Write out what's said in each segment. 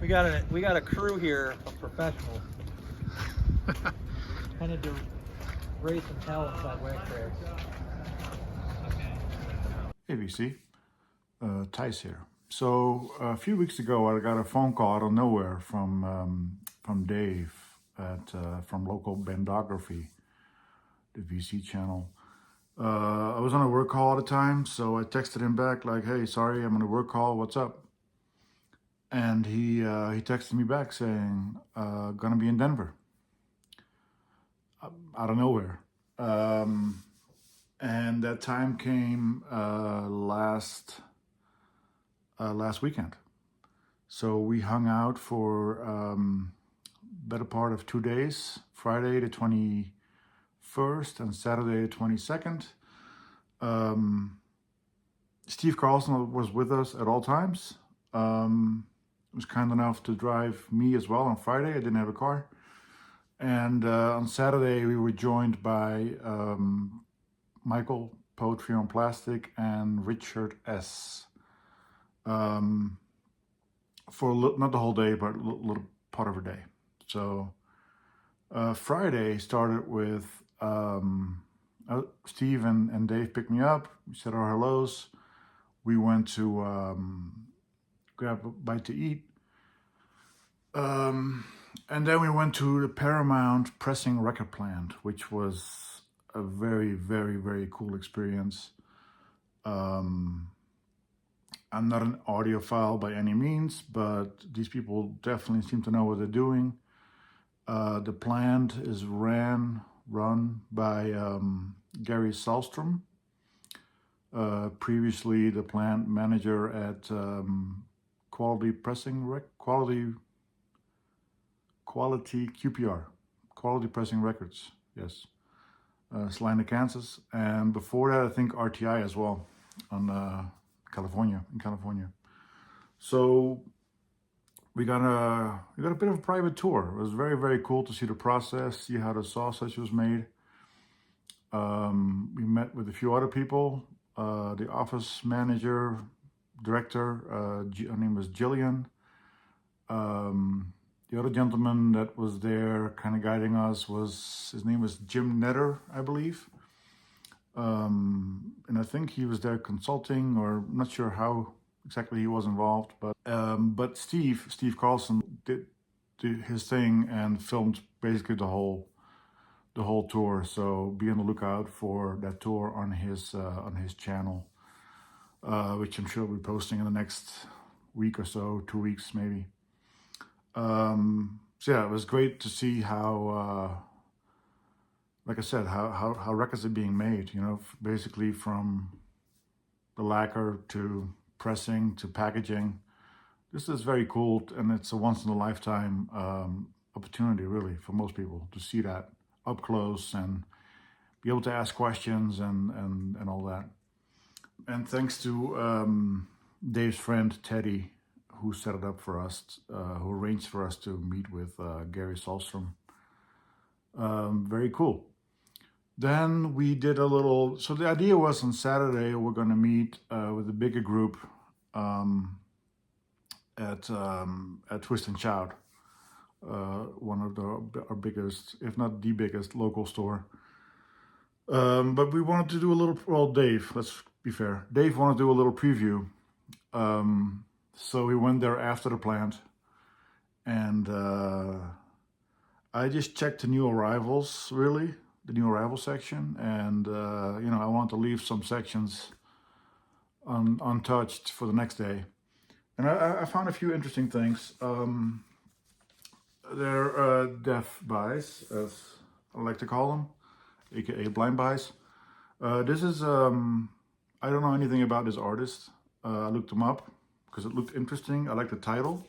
We got a crew here of professionals. Tended to raise some hell inside wag trails. Hey VC, Thijs here. So a few weeks ago, I got a phone call out of nowhere from Dave at from local Bandography, the VC channel. I was on a work call at the time, so I texted him back like, "Hey, sorry, I'm on a work call. What's up?" And he texted me back saying, "Gonna be in Denver." Out of nowhere. And that time came last weekend. So we hung out for better part of 2 days, Friday the 21st and Saturday the 22nd. Steve Carlson was with us at all times. Was kind enough to drive me as well on Friday. I didn't have a car. And on Saturday we were joined by Michael, Poetry on Plastic, and Richard S. For not the whole day, but a little part of a day. So Friday started with Steve and Dave picked me up. We said our hellos. We went to grab a bite to eat. And then we went to the Paramount Pressing Record Plant, which was a very, very, very cool experience. I'm not an audiophile by any means, but these people definitely seem to know what they're doing. The plant is run by Gary Salstrom, previously the plant manager at Quality QPR, Quality Pressing Records, yes. Salina, Kansas, and before that I think RTI as well, in California. So we got a bit of a private tour. It was very, very cool to see the process, see how the sausage was made. We met with a few other people. The office manager, director, her name was Jillian. The other gentleman that was there kind of guiding us his name was Jim Netter, I believe. And I think he was there consulting, or I'm not sure how exactly he was involved, but Steve Carlson did his thing and filmed basically the whole tour. So be on the lookout for that tour on his channel, which I'm sure we'll be posting in the next week or so, 2 weeks maybe. So yeah, it was great to see how, like I said, how records are being made, you know, basically from the lacquer to pressing to packaging. This is very cool, and it's a once in a lifetime opportunity really for most people to see that up close and be able to ask questions and all that. And thanks to Dave's friend Teddy, who set it up for us, who arranged for us to meet with Gary Salstrom. Very cool. Then we did a little, so the idea was on Saturday we're going to meet with a bigger group at Twist and Shout, one of our biggest, if not the biggest, local store. But we wanted to do a little, well, Dave, let's be fair, Dave wanted to do a little preview. So we went there after the plant, and I just checked the new arrivals, really, the new arrival section, and you know, I want to leave some sections untouched for the next day. And I found a few interesting things. They're deaf buys, as I like to call them, aka blind buys. This is, I don't know anything about this artist. I looked him up because it looked interesting. I like the title.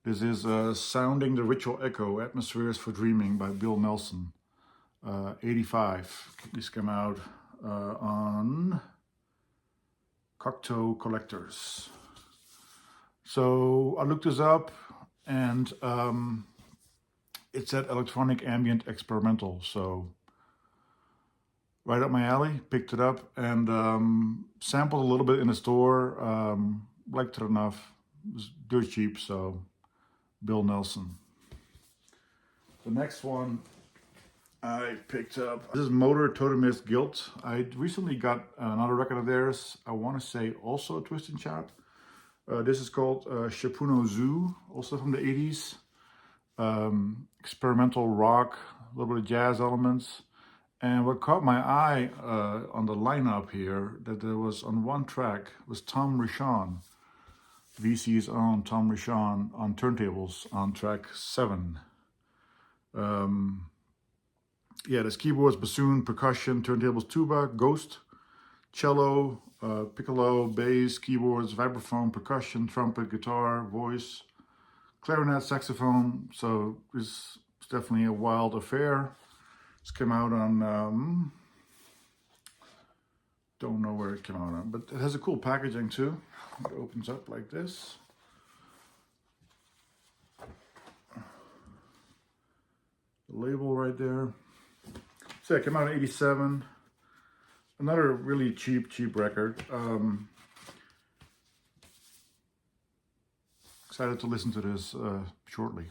This is Sounding the Ritual Echo, Atmospheres for Dreaming by Bill Nelson, 85. This came out on Cocteau Collectors. So I looked this up, and it said electronic ambient experimental. So right up my alley, picked it up and sampled a little bit in the store. Liked it enough. It was dirt cheap, so Bill Nelson. The next one I picked up, this is Motor Totemist Guilt. I recently got another record of theirs, I want to say also a Twist and Shout. This is called Shapuno Zoo, also from the 80s. Experimental rock, a little bit of jazz elements. And what caught my eye on the lineup here, that there was on one track, was Tom Richon, VC's own Tom Richon, on turntables on track 7. Yeah, there's keyboards, bassoon, percussion, turntables, tuba, ghost, cello, piccolo, bass, keyboards, vibraphone, percussion, trumpet, guitar, voice, clarinet, saxophone. So it's definitely a wild affair. This came out on, don't know where it came out on, but it has a cool packaging too. It opens up like this. The label right there. So it came out in '87. Another really cheap record. Excited to listen to this shortly.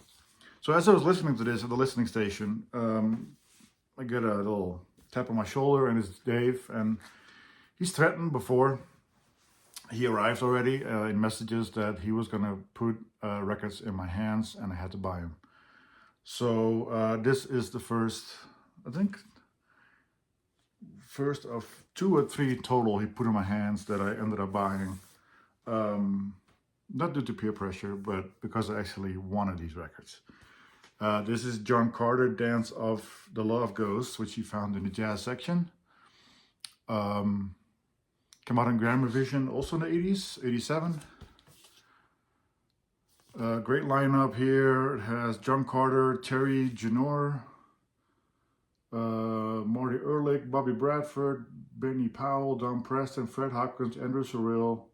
So as I was listening to this at the listening station, I get a little tap on my shoulder, and it's Dave, and he's threatened before he arrived already in messages that he was gonna put records in my hands and I had to buy them. So this is the first, I think, first of 2 or 3 total he put in my hands that I ended up buying. Not due to peer pressure, but because I actually wanted these records. This is John Carter, Dance of the Love Ghost, which he found in the jazz section. Came out in Grand Revision also in the 80s, 87. Great lineup here. It has John Carter, Terry Janor, Marty Ehrlich, Bobby Bradford, Benny Powell, Don Preston, Fred Hopkins, Andrew Sorrell,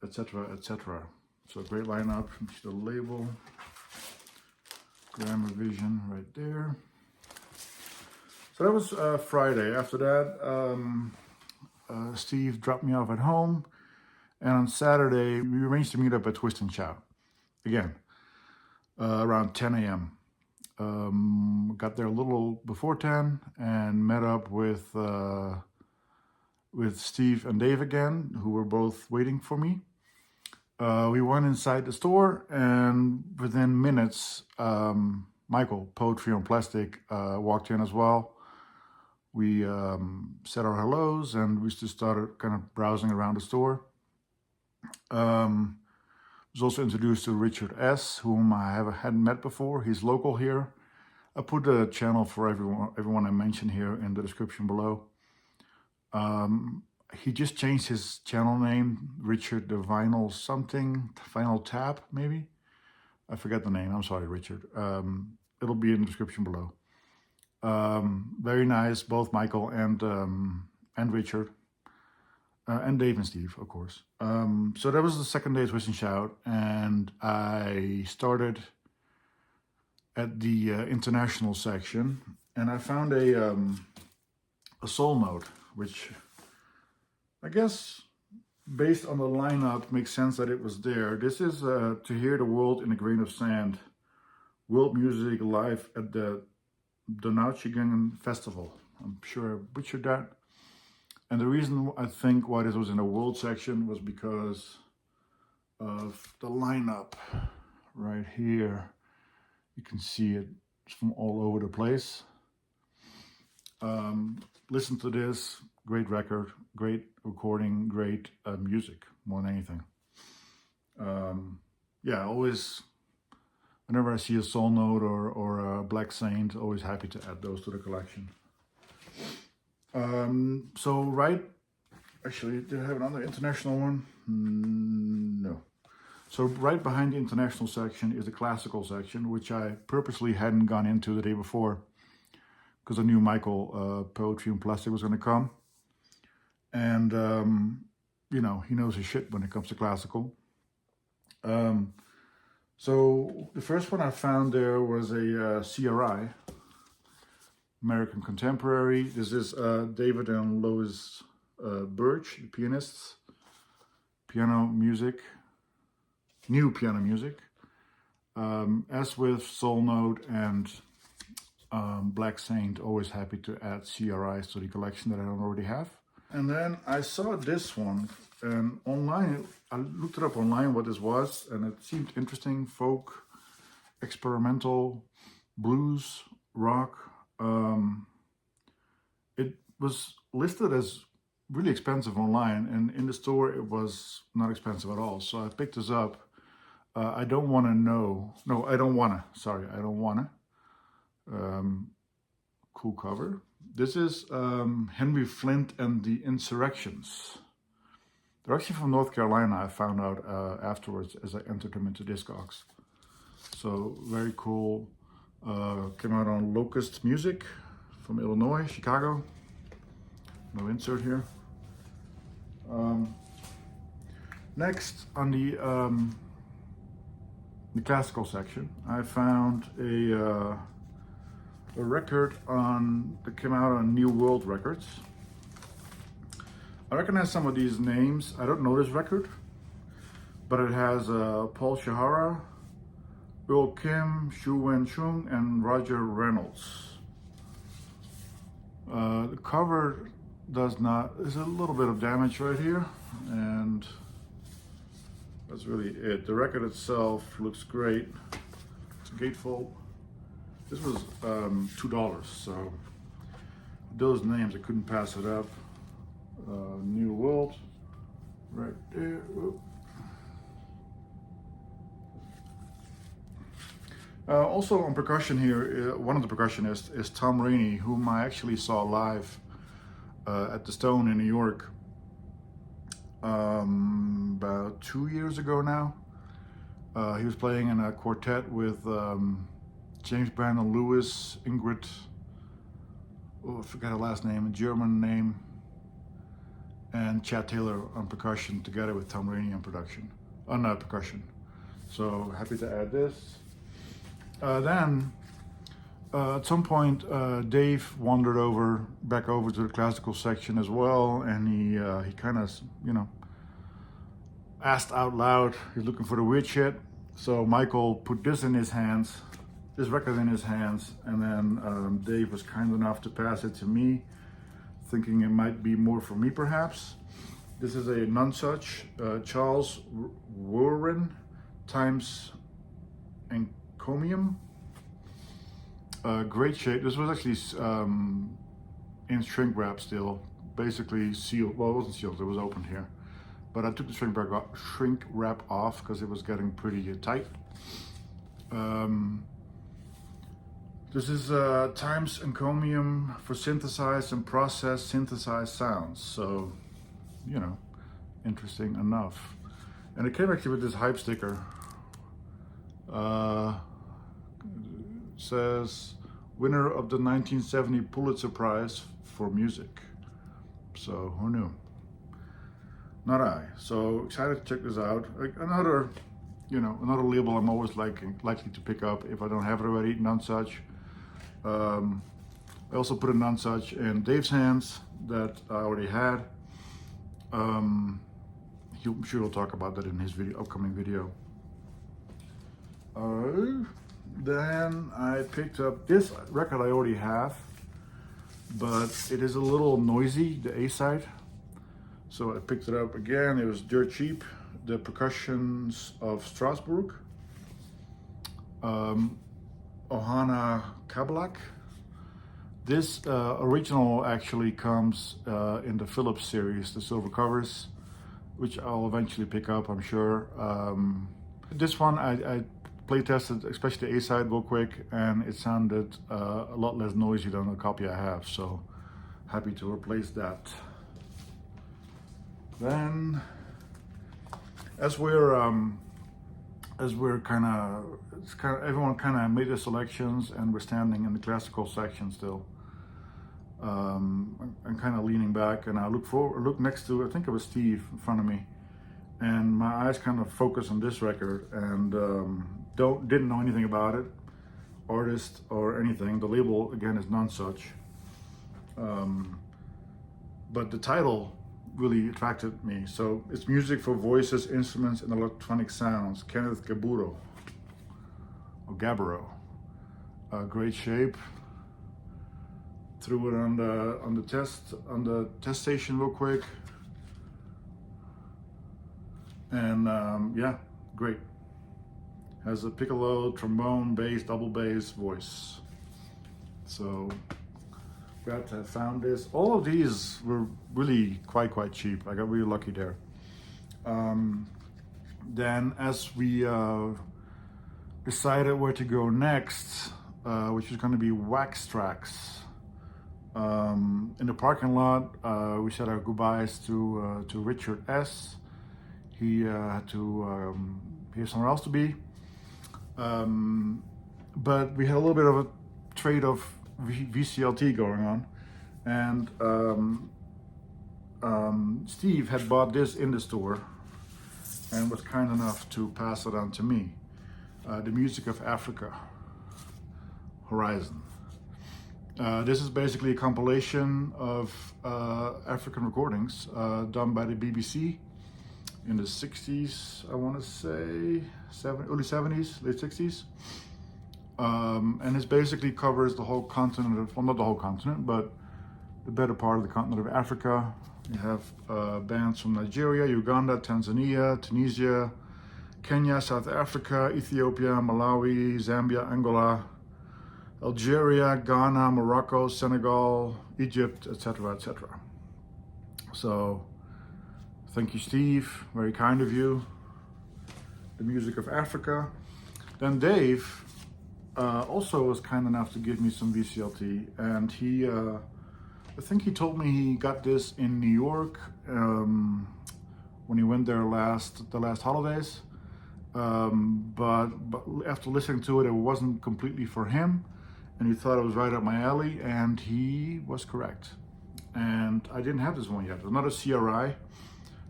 etc., etc. So great lineup. The label, Grand Revision right there. So that was Friday. After that, Steve dropped me off at home, and on Saturday we arranged to meet up at Twist and Shout again around 10 a.m. Got there a little before 10 and met up with Steve and Dave again, who were both waiting for me. We went inside the store, and within minutes, Michael, Poetry on Plastic, walked in as well. We said our hellos, and we just started kind of browsing around the store. Was also introduced to Richard S., whom I hadn't met before. He's local here. I put the channel for everyone I mentioned here in the description below. He just changed his channel name, Richard the Vinyl something, Vinyl Tap maybe? I forget the name, I'm sorry Richard. It'll be in the description below. Very nice, both Michael and Richard. And Dave and Steve, of course. So that was the second day of Twist and Shout, and I started at the international section, and I found a soul note, which I guess, based on the lineup, makes sense that it was there. This is To Hear the World in a Grain of Sand, world music live at the Donaueschingen Festival. I'm sure I butchered that. And the reason I think why this was in the world section was because of the lineup right here. You can see it from all over the place. Listen to this, great record, great recording, great music, more than anything. Yeah, always, whenever I see a soul note or a Black Saint, always happy to add those to the collection. So actually, did I have another international one? No. So right behind the international section is the classical section, which I purposely hadn't gone into the day before, because I knew Michael, Poetry on Plastic, was going to come. And, you know, he knows his shit when it comes to classical. So the first one I found there was a CRI, American Contemporary. This is David and Lois Birch, the pianists. Piano music, new piano music. As with Soul Note and Black Saint, always happy to add CRIs to the collection that I don't already have. And then I saw this one, and online, I looked it up online what this was, and it seemed interesting. Folk, experimental, blues, rock. It was listed as really expensive online, and in the store it was not expensive at all. So I picked this up. I don't want to know. No, I don't want to. Sorry, I don't want to. Cool cover. This is Henry Flint and the Insurrections. They're actually from North Carolina, I found out afterwards as I entered them into Discogs. So very cool. Came out on Locust Music from Illinois, Chicago. No insert here. Next on the classical section, I found a record that came out on New World Records. I recognize some of these names. I don't know this record, but it has Paul Shahara, Earl Kim, Shu Wen Chung, and Roger Reynolds. The cover does not, there's a little bit of damage right here, and that's really it. The record itself looks great. It's a gatefold. This was $2, so those names, I couldn't pass it up. New World, right there. Whoop. Also on percussion here, one of the percussionists is Tom Rainey, whom I actually saw live at the Stone in New York about 2 years ago now. He was playing in a quartet with James Brandon Lewis, Ingrid, oh I forgot her last name, a German name, and Chad Taylor on percussion together with Tom Rainey on percussion. So happy to add this. Then at some point Dave wandered back over to the classical section as well, and he kind of, you know, asked out loud, he's looking for the weird shit. So Michael put this in his hands, this record in his hands, and then Dave was kind enough to pass it to me, thinking it might be more for me perhaps. This is a Nonsuch, Charles Warren times Encomium. Great shape. This was actually in shrink wrap still, basically sealed. Well, it wasn't sealed, it was open here. But I took the shrink wrap off because it was getting pretty tight. This is times encomium for synthesized and processed synthesized sounds. So, you know, interesting enough. And it came actually with this hype sticker. Says winner of the 1970 Pulitzer Prize for music. So who knew? Not I. So excited to check this out. Like another label I'm always likely to pick up if I don't have it already. Nonsuch. I also put a Nonsuch in Dave's hands that I already had. I'm sure he'll talk about that in his upcoming video. Then I picked up this record I already have, but it is a little noisy, the A side. So I picked it up again. It was dirt cheap. The Percussions of Strasbourg. Ohana Kabalak. This original actually comes in the Philips series, the silver covers, which I'll eventually pick up, I'm sure. This one I play tested, especially the A side real quick, and it sounded a lot less noisy than the copy I have, so happy to replace that. Then, as we're everyone kind of made their selections, and we're standing in the classical section still. I'm kind of leaning back, and I look next to, I think it was Steve in front of me, and my eyes kind of focus on this record, and didn't know anything about it, artist or anything. The label again is Nonsuch, but the title really attracted me. So it's music for voices, instruments, and electronic sounds. Kenneth Gaburo. or Gabbro. Great shape. Threw it on the test station real quick, and yeah, great. Has a piccolo, trombone, bass, double bass, voice. So glad to have found this. All of these were really quite cheap. I got really lucky there. Then as we decided where to go next, which is going to be Wax Tracks. In the parking lot, we said our goodbyes to Richard S. He had to he had somewhere else to be, but we had a little bit of a trade of VCLT going on, and Steve had bought this in the store and was kind enough to pass it on to me. The Music of Africa, Horizon. This is basically a compilation of African recordings done by the BBC in the 60s, I want to say, early 70s, late 60s. And it basically covers the whole continent of, well, not the whole continent, but the better part of the continent of Africa. You have bands from Nigeria, Uganda, Tanzania, Tunisia, Kenya, South Africa, Ethiopia, Malawi, Zambia, Angola, Algeria, Ghana, Morocco, Senegal, Egypt, etc., etc. So, thank you, Steve. Very kind of you. The Music of Africa. Then Dave also was kind enough to give me some VCLT, and he, I think he told me he got this in New York when he went there the last holidays. But after listening to it, it wasn't completely for him, and he thought it was right up my alley, and he was correct. And I didn't have this one yet. Another CRI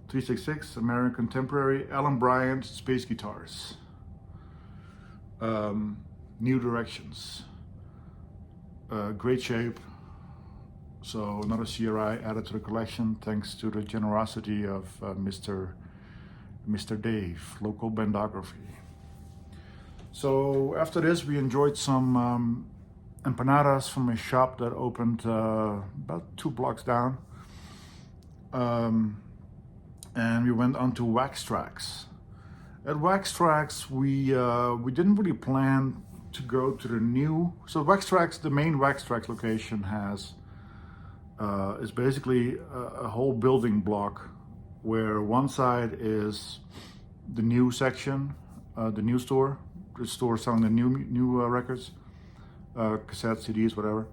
366 American Contemporary Alan Bryant Space Guitars. New Directions. Great shape. So another CRI added to the collection thanks to the generosity of Mr. Dave, local bandography. So after this, we enjoyed some empanadas from a shop that opened about 2 blocks down. And we went on to Wax Tracks. At Wax Tracks, we didn't really plan to go to the new. So Wax Tracks, the main Wax Tracks location is basically a whole building block where one side is the new section, the new store, the store selling the new records, cassettes, CDs, whatever.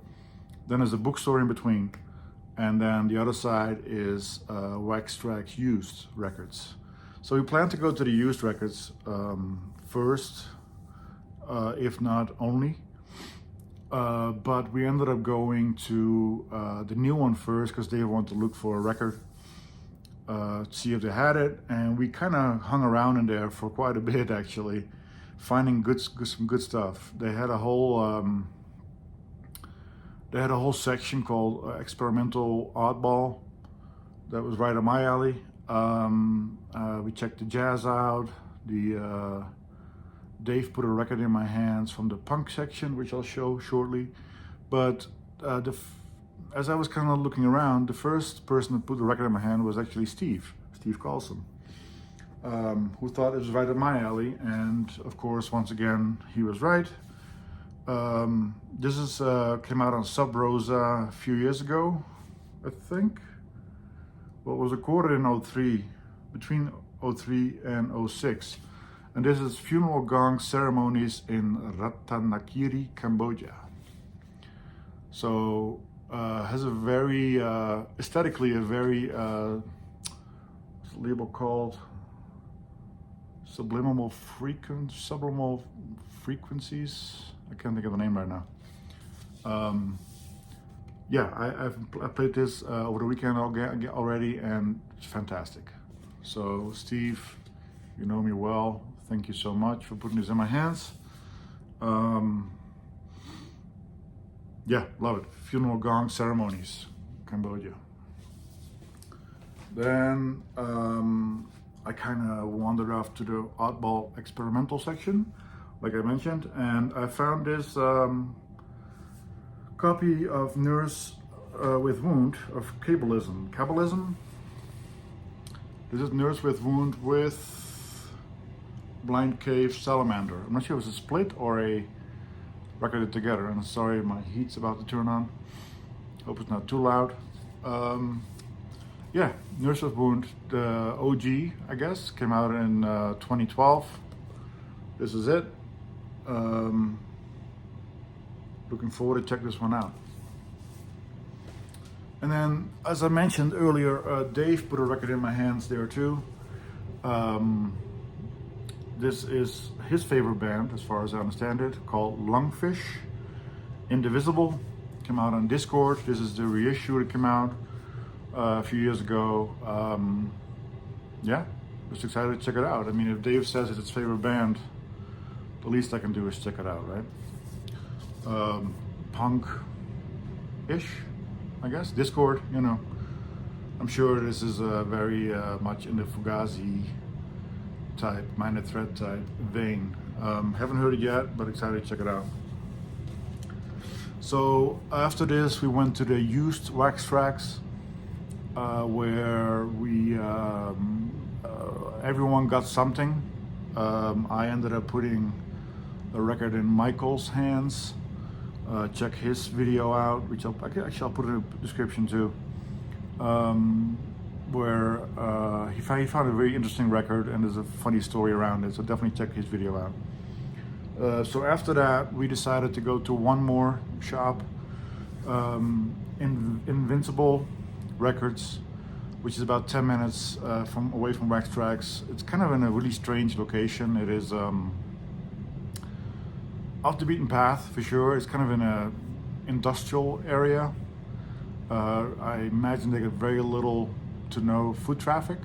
Then there's a bookstore in between, and then the other side is Wax Tracks used records. So we plan to go to the used records first, if not only. But we ended up going to the new one first because they wanted to look for a record, see if they had it, and we kind of hung around in there for quite a bit actually, finding some good stuff. They had a whole section called Experimental Oddball that was right up my alley. We checked the jazz out. Dave put a record in my hands from the punk section, which I'll show shortly. But as I was kind of looking around, the first person that put the record in my hand was actually Steve Carlson, who thought it was right up my alley. And of course, once again, he was right. This came out on Sub Rosa a few years ago, I think. Well, it was recorded in 03, between 03 and 06. And this is Funeral Gong Ceremonies in Ratanakiri, Cambodia. So has a very, aesthetically a very, what's the label called? Subliminal frequencies. I can't think of the name right now. Yeah, I played this over the weekend already, and it's fantastic. So Steve, you know me well. Thank you so much for putting this in my hands. Yeah, love it. Funeral Gong Ceremonies, Cambodia. Then I kind of wandered off to the oddball experimental section, like I mentioned, and I found this copy of Nurse with Wound of Cabalism. Cabalism? This is Nurse with Wound with Blind Cave Salamander. I'm not sure if it's a split or a recorded together. And sorry, my heat's about to turn on. Hope it's not too loud. Yeah, Nurse with Wound, the OG, I guess, came out in 2012. This is it. Looking forward to check this one out. And then, as I mentioned earlier, Dave put a record in my hands there too. This is his favorite band, as far as I understand it, called Lungfish. Indivisible. Came out on Discord. This is the reissue that came out a few years ago. Yeah, just excited to check it out. I mean, if Dave says it's his favorite band, the least I can do is check it out, right? Punk-ish, I guess. Discord, you know. I'm sure this is very much in the Fugazi type, Minor Threat type vein. Haven't heard it yet, but excited to check it out. So after this, we went to the used wax tracks, where we everyone got something. I ended up putting a record in Michael's hands. Check his video out, which I'll put in the description too. Where he found a very interesting record, and there's a funny story around it, so definitely check his video out. So after that, we decided to go to one more shop, Invincible Records, which is about 10 minutes away from Wax Tracks. It's kind of in a really strange location. It is off the beaten path for sure. It's kind of in a industrial area. I imagine they get very little to no foot traffic.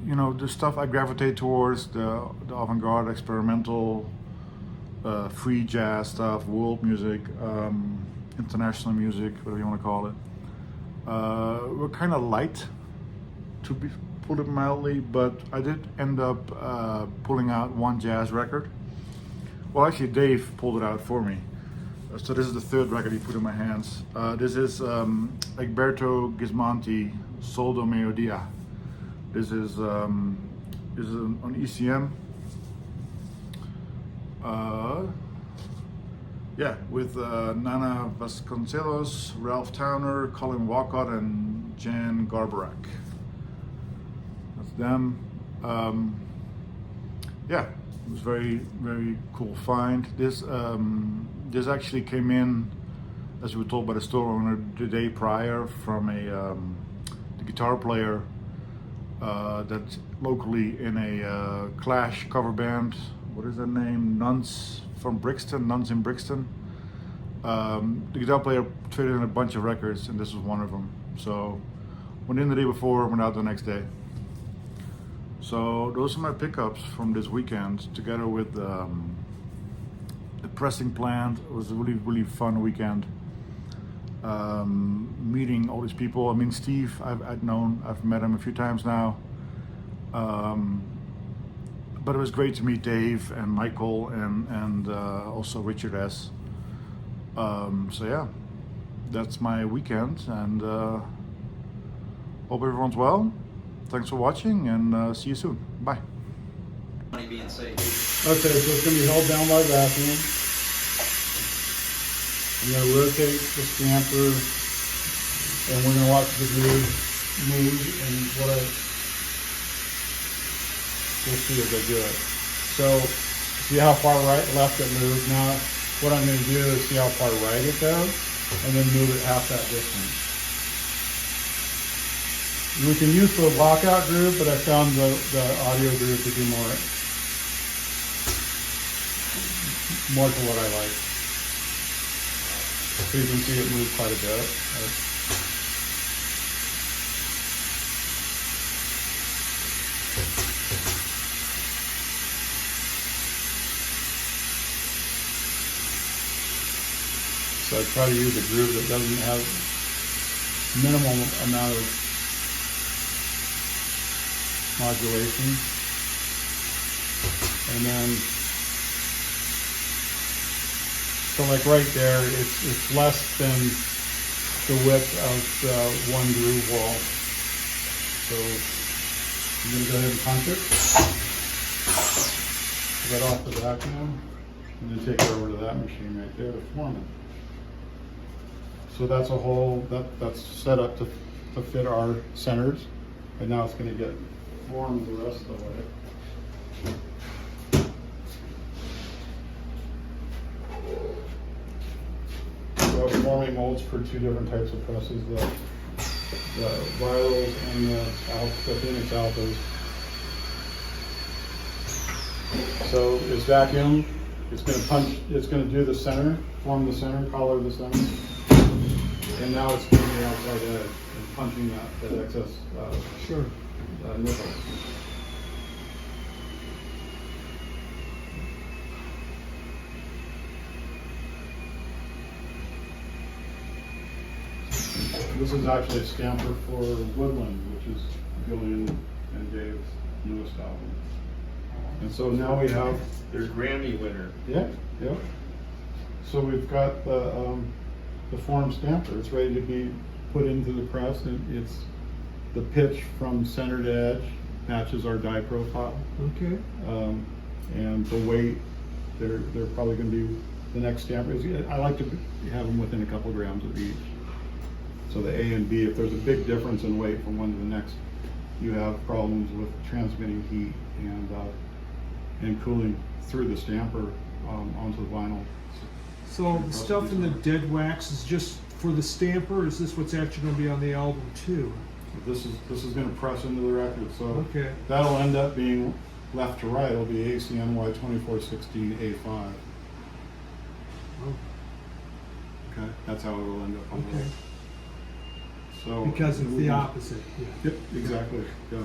You know, the stuff I gravitate towards, the avant-garde, experimental, free jazz stuff, world music, international music, whatever you want to call it. We're kind of light, to put it mildly, but I did end up pulling out one jazz record. Well, actually, Dave pulled it out for me. So this is the third record he put in my hands. This is Egberto Gismonti, Sol do Meio-Dia. This is on ECM. Yeah, with Nana Vasconcelos, Ralph Towner, Colin Walcott, and Jan Garbarak. That's them. Yeah, it was very, very cool find. This actually came in, as we were told by the store owner, the day prior from the guitar player that's locally in a Clash cover band. What is that name? Nuns from Brixton, Nuns in Brixton. The guitar player traded in a bunch of records, and this was one of them. So went in the day before, went out the next day. So those are my pickups from this weekend, together with the pressing plant. It was a really, really fun weekend. Meeting all these people. I mean, Steve, I've met him a few times now. But it was great to meet Dave and Michael and also Richard S. So yeah, that's my weekend, and hope everyone's well. Thanks for watching, and see you soon. Bye. Money being saved. Okay, so it's going to be held down by vacuum. I'm going to rotate the stamper, and we're going to watch the groove move, and we'll see as I do it. So, see how far left it moves. Now, what I'm going to do is see how far right it goes, and then move it half that distance. We can use the lockout groove, but I found the audio groove to do more to what I like. So you can see it move quite a bit. So I try to use a groove that doesn't have minimal amount of modulation. And then, so like right there, it's less than the width of the one groove wall. So I'm gonna go ahead and punch it. Get off the vacuum, and then take it over to that machine right there to form it. So that's a whole, that's set up to fit our centers, and now it's going to get formed the rest of the way. So I'm forming molds for two different types of presses, the virals and the Phoenix alphas. So it's vacuum, it's going to punch, it's going to do the center, form the center, color the center. And now it's doing the outside edge and punching that excess nipple. This is actually a stamper for Woodland, which is Gillian and Dave's newest album. And so now we have Their Grammy winner. yeah. So we've got the form stamper. It's ready to be put into the press, and it's the pitch from center to edge matches our die profile. Okay. And the weight, they're probably going to be the next stamper. I like to have them within a couple grams of each. So the A and B, if there's a big difference in weight from one to the next, you have problems with transmitting heat and cooling through the stamper onto the vinyl. So the stuff in the dead wax is just for the stamper, or is this what's actually going to be on the album too? This is going to press into the record, so Okay. that'll end up being left to right. It'll be ACNY 2416 A5. Oh, Okay, that's how it will end up on the okay. right. So Because of the opposite. Yeah. Yep, exactly. Yeah.